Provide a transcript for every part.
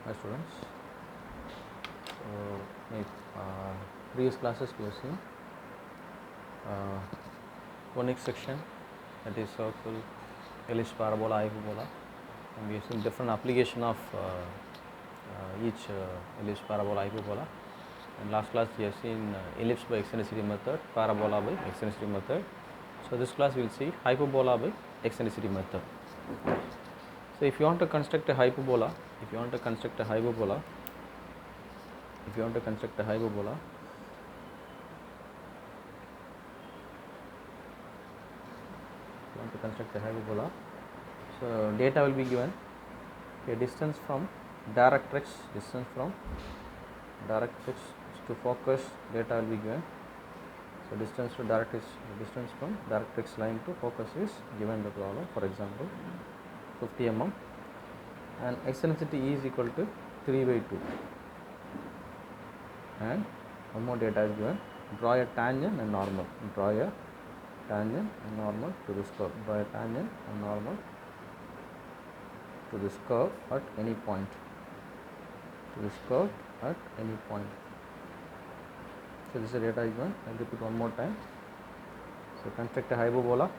Hi students. So in previous classes we have seen conic section, that is circle, ellipse, parabola, hyperbola, and we have seen different application of each ellipse, parabola, hyperbola. And last class we have seen ellipse by eccentricity method, parabola by eccentricity method. So this class we will see hyperbola by eccentricity method. So if you want to construct a hyperbola, if you want to construct a hyperbola, so data will be given. Okay, distance from directrix to focus, data will be given. So distance from directrix line to focus is given the problem. For example, 50 mm, and eccentricity E is equal to 3/2, and one more data is given. Draw a tangent and normal. Draw a tangent and normal to this curve. Draw a tangent and normal to this curve at any point. So this is the data is given. I will repeat one more time. So construct a hyperbola.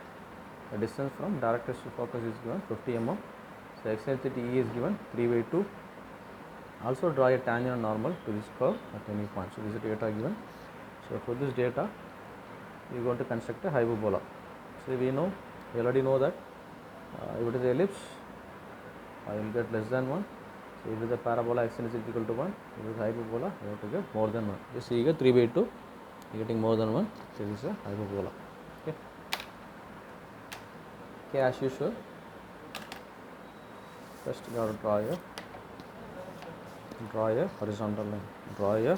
The distance from directrix to focus is given 50 mm. So eccentricity E is given 3/2. Also draw a tangent and normal to this curve at any point. So this is the data given. So for this data, we are going to construct a hyperbola. So we already know that if it is ellipse, I will get less than 1. So if it is a parabola, eccentricity equal to 1. If it is hyperbola, you have to get more than 1. Just you get 3/2, you are getting more than 1. So this is a hyperbola. Okay, as usual, first you have to draw a horizontal line. Draw a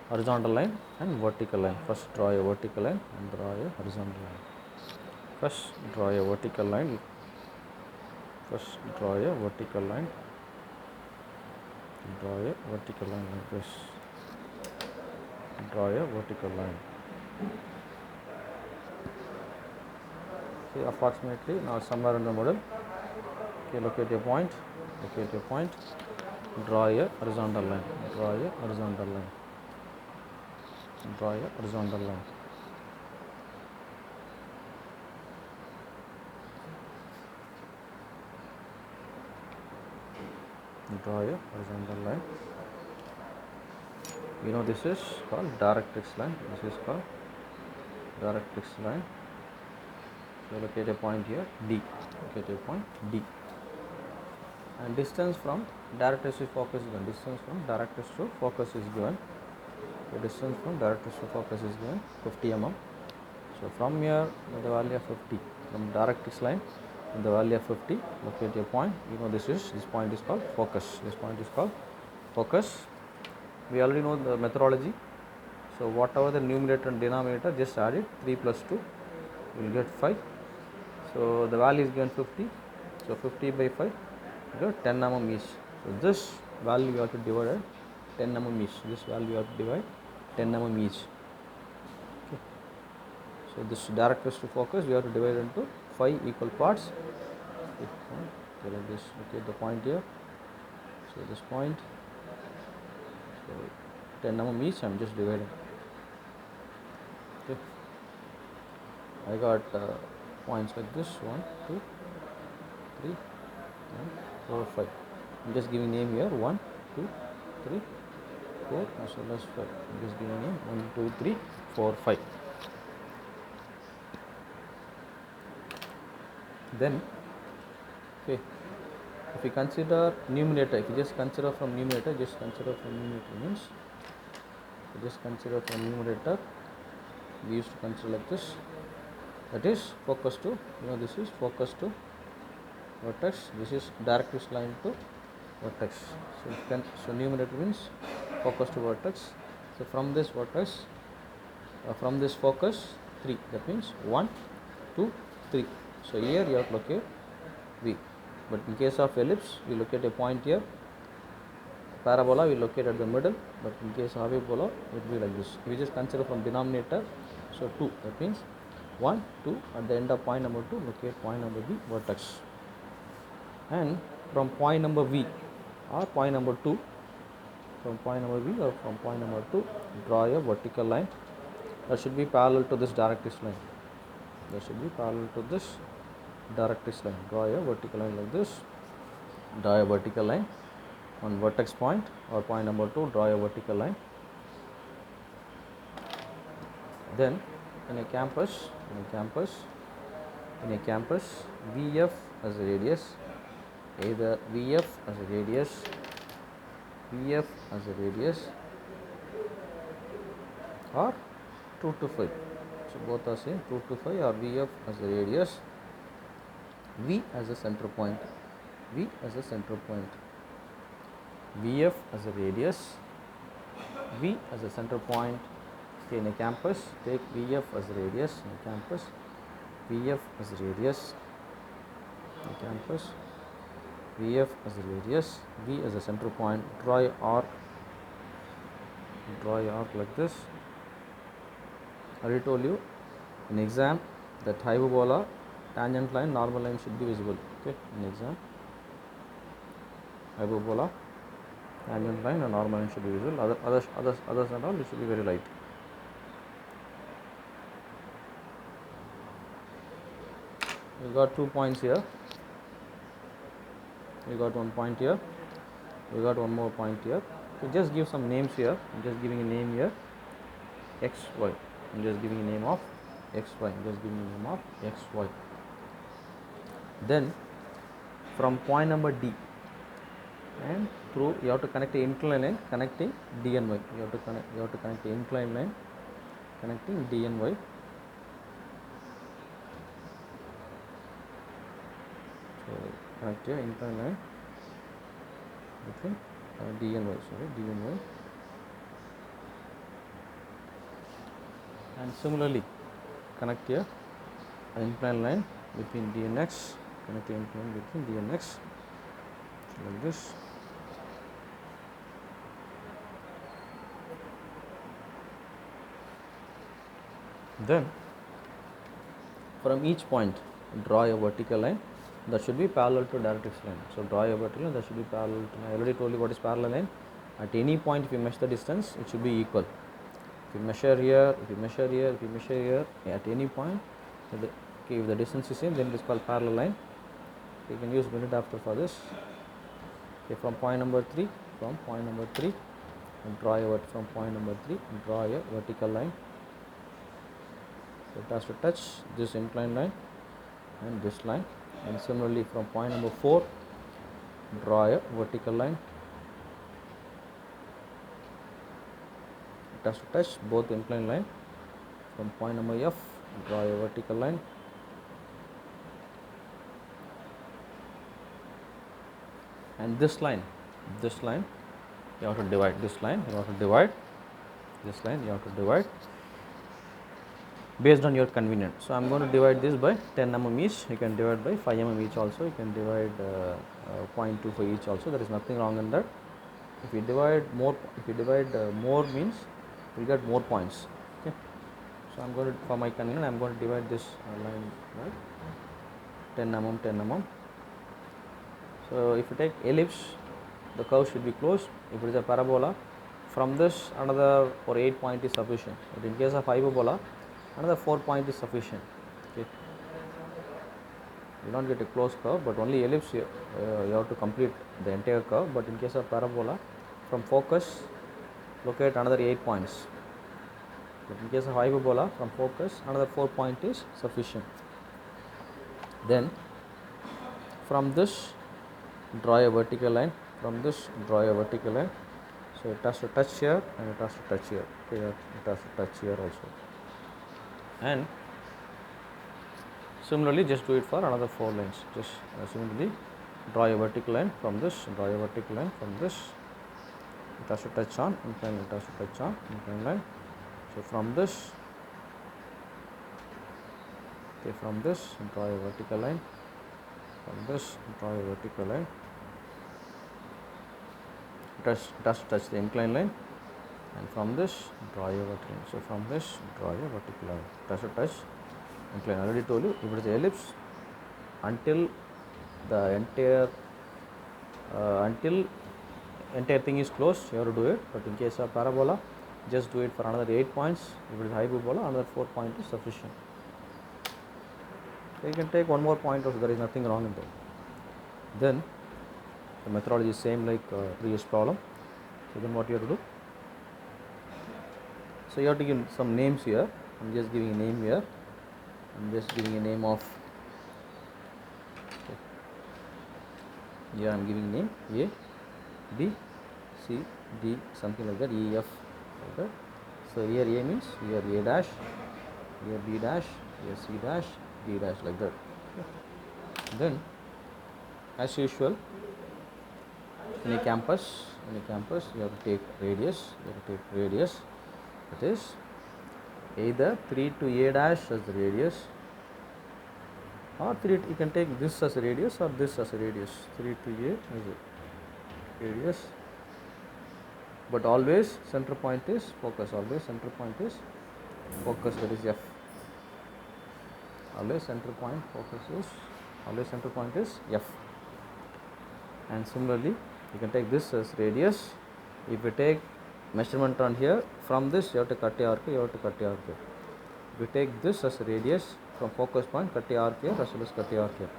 horizontal line and vertical line. First draw a vertical line and draw a horizontal line. First draw a vertical line. Draw a vertical line like this. Draw a vertical line. See, approximately now somewhere in the middle. Okay, locate a point. Draw a horizontal line. Draw a horizontal line. Draw a horizontal line. You know this is called directrix line. So locate a point here, D. And distance from directrix to focus is given. The distance from directrix to focus is given 50 mm. So from here, the value of 50, from directrix line, the value of 50, locate a point. You know this point is called focus. We already know the methodology. So whatever the numerator and denominator, just add it. 3 plus 2, you will get 5. So the value is given 50. So 50 by 5, you get 10 mm each. So this value you have to divide 10 mm each. Okay. So this directrix to focus, we have to divide into 5 equal parts. Okay, like this. Okay, the point here. So this point. So 10 mm each. I am just dividing. Okay. I got points like this: 1, 2, 3, 4, 5. I'm just giving name here: 1, 2, 3, 4, as well as 5. I'm just giving name 1, 2, 3, 4, 5. Then, okay, if you consider numerator, if you just consider from numerator, means we used to consider like this. That is focus to, this is focus to vertex. This is directrix line to vertex. So numerator means focus to vertex. So from this vertex, from this focus 3. That means 1, 2, 3. So here you have to locate V. But in case of ellipse, we locate a point here. Parabola we locate at the middle, but in case of hyperbola, it will be like this. We just consider from denominator, so 2. That means 1, 2. At the end of point number 2, locate point number V, vertex. And from point number V, or point number 2, from point number B or from point number 2, draw a vertical line that should be parallel to this directrix line. That should be parallel to this directrix line. Draw a vertical line like this. Draw a vertical line on vertex point or point number 2. Draw a vertical line. Then in a campus, VF as a radius, either VF as a radius, or 2 to 5. So both are same, 2 to 5 or VF as a radius, V as a center point, VF as a radius, V as a center point. Okay, in a campus, take VF as a radius, in a campus, VF as a radius, in a campus, VF as a radius, V as a center point. Draw a arc like this. I already told you in exam that hyperbola, tangent line, normal line should be visible. Okay, in exam, hyperbola, tangent line and normal line should be visible. Others and all, it should be very light. We got 2 points here. We got 1 point here. We got 1 more point here. So just give some names here. I'm just giving a name here. X, Y. I'm just giving a name of X, Y. Then from point number D and through, you have to connect the inclined line connecting D and Y. You have to connect the inclined line connecting D and Y. So connect your inclined line between D and Y. And similarly, connect here an inclined line between D and X. Connect the inclined line between D and X, like this. Then from each point, draw a vertical line that should be parallel to directrix line. So draw a vertical line that should be parallel to, I already told you what is parallel line. At any point, if you measure the distance, it should be equal. If you measure here, at any point, if the distance is same, then it is called parallel line. You can use minute after for this. Okay, from point number 3, and draw a vertical line. So it has to touch this inclined line and this line. And similarly, from point number 4, draw a vertical line. It has to touch both inclined line. From point number F, draw a vertical line. And this line, you have to divide. Based on your convenience. So I am going to divide this by 10 mm each. You can divide by 5 mm each also. You can divide 0.25 each also. There is nothing wrong in that. If you divide more, more means you will get more points. Okay. So I am going to, for my convenience, I am going to divide this line by 10 mm. So if you take ellipse, the curve should be closed. If it is a parabola, from this another for 8 point is sufficient. But in case of hyperbola, another 4 point is sufficient. Okay. You don't get a closed curve, but only ellipse you have to complete the entire curve. But in case of parabola, from focus, locate another 8 points. But in case of hyperbola, from focus, another 4 point is sufficient. Then from this, draw a vertical line. So it has to touch here and it has to touch here. Okay, it has to touch here also. And similarly, just do it for another 4 lines. Just similarly, draw a vertical line from this. It has to touch on inclined line. So from this, draw a vertical line. It has to touch the inclined line, and from this, draw a vertical line. So from this, draw a vertical line. It has to touch inclined. I already told you, if it is an ellipse, until entire thing is closed, you have to do it. But in case of parabola, just do it for another 8 points. If it is hyperbola, another 4 points is sufficient. So you can take one more point also, there is nothing wrong in that. Then the methodology is same like previous problem. So then what you have to do? So you have to give some names here. I'm just giving a name here. I'm just giving a name of, here I'm giving name A, B, C, D, something like that, E, F, like that. So here A means here A dash, here B dash, here C dash, D dash, like that. Then as usual, in a campus you have to take radius, that is either 3 to A dash as the radius, or 3 you can take this as a radius or this as a radius, 3 to A as a radius, but always center point is focus, always center point is focus, that is F. Always center point is F. And similarly you can take this as radius. If you take measurement on here, from this you have to cut a arc, If you take this as a radius from focus point, cut a arc here as well as cut a arc here.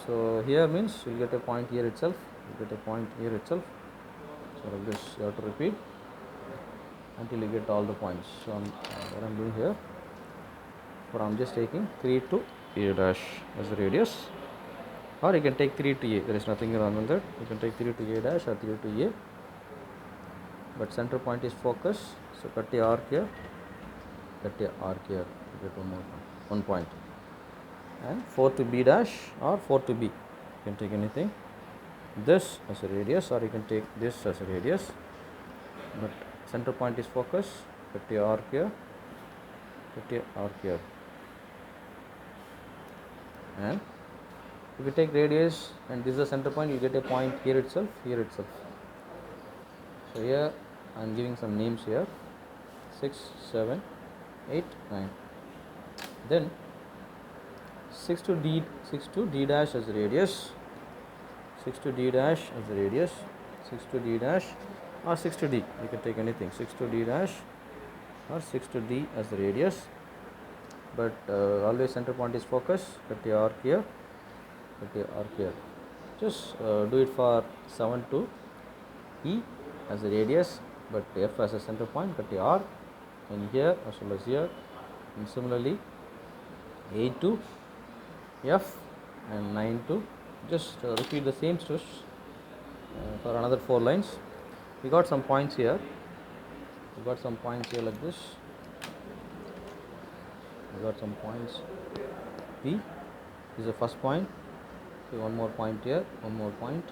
So here means you will get a point here itself, So like this you have to repeat until you get all the points. So what I am doing here, but I am just taking 3 to A dash as the radius, or you can take 3 to A, there is nothing wrong with that. You can take 3 to A dash or 3 to A, but center point is focus, so cut a arc here, you get one point. And 4 to B dash or 4 to B, you can take anything, this as a radius, or you can take this as a radius, but center point is focus, cut a arc here, and if you take radius and this is the center point, you get a point here itself. So here I am giving some names here, 6, 7, 8, 9. Then 6 to D dash as a radius, 6 to D dash as a radius, 6 to D dash or 6 to D, you can take anything, 6 to D dash or 6 to D as the radius, but always center point is focus, cut a arc here, just do it for 7 to E as a radius, but F as a center point, cut a arc, and here as well as here, and similarly 8 to F and 9 to, just repeat the same steps for another 4 lines. We got some points here, like this. We got some points. P is the first point. Okay, one more point here, one more point,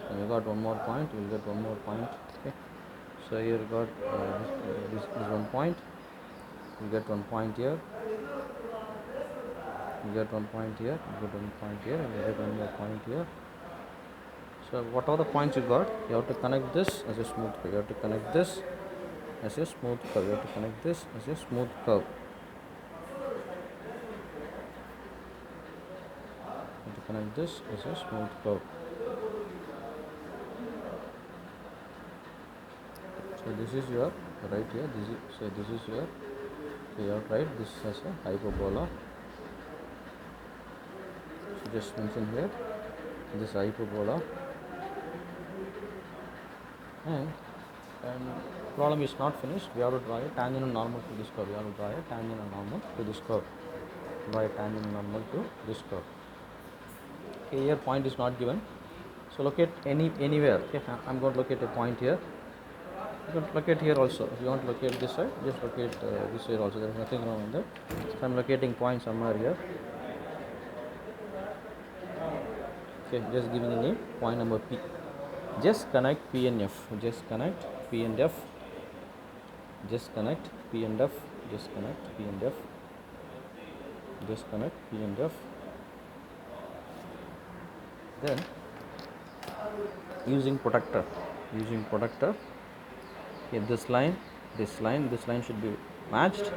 and we got one more point, you will get one more point. Okay, so here you got this one point, you get one point here, and you get one more point here. So whatever the points you got, you have to connect this as a smooth curve, you have to connect this as a smooth curve, connect this as a smooth curve. So this is your right here, this is your, you have to write this as a hyperbola. So just mention here this hyperbola, and problem is not finished. We have to draw a tangent and normal to this curve. Draw a tangent and normal to this curve. Okay, here point is not given, so locate anywhere. Okay, I am going to locate a point here. You can locate here also. If you want to locate this side, just locate this side also. There is nothing wrong with that. So I am locating point somewhere here. Okay, just giving a name, point number P. Just connect P and F. Just connect P and F. Then using protector, okay, this line should be matched,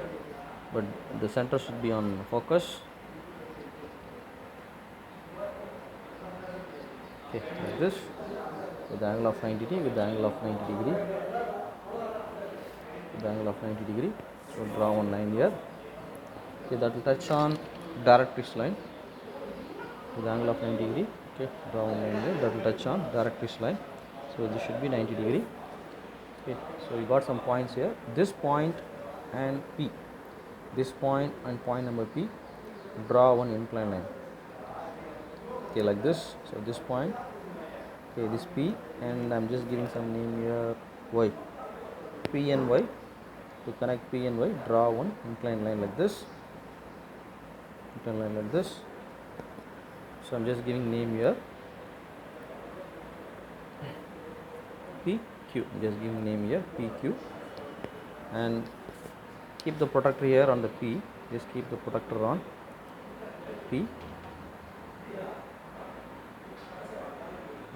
but the center should be on focus. Okay, like this, with the angle of 90 degree, with the angle of 90 degree, with the angle of 90 degree. So draw one line here. Okay, that will touch on directrix line with the angle of 90 degree. Okay, draw one line here, that will touch on directrix line. So this should be 90 degree. Okay, so you got some points here. This point and P, this point and point number P, draw one inclined line. Okay, like this. So this point, okay, this P, and I'm just giving some name here, Y, P and Y. To connect P and Y, draw one inclined line like this, inclined line like this. So I'm just giving name here, PQ. I'm just giving name here, PQ, and keep the protector here on the P. Just keep the protector on P.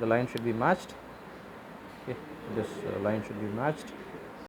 The line should be matched. Okay, this line should be matched.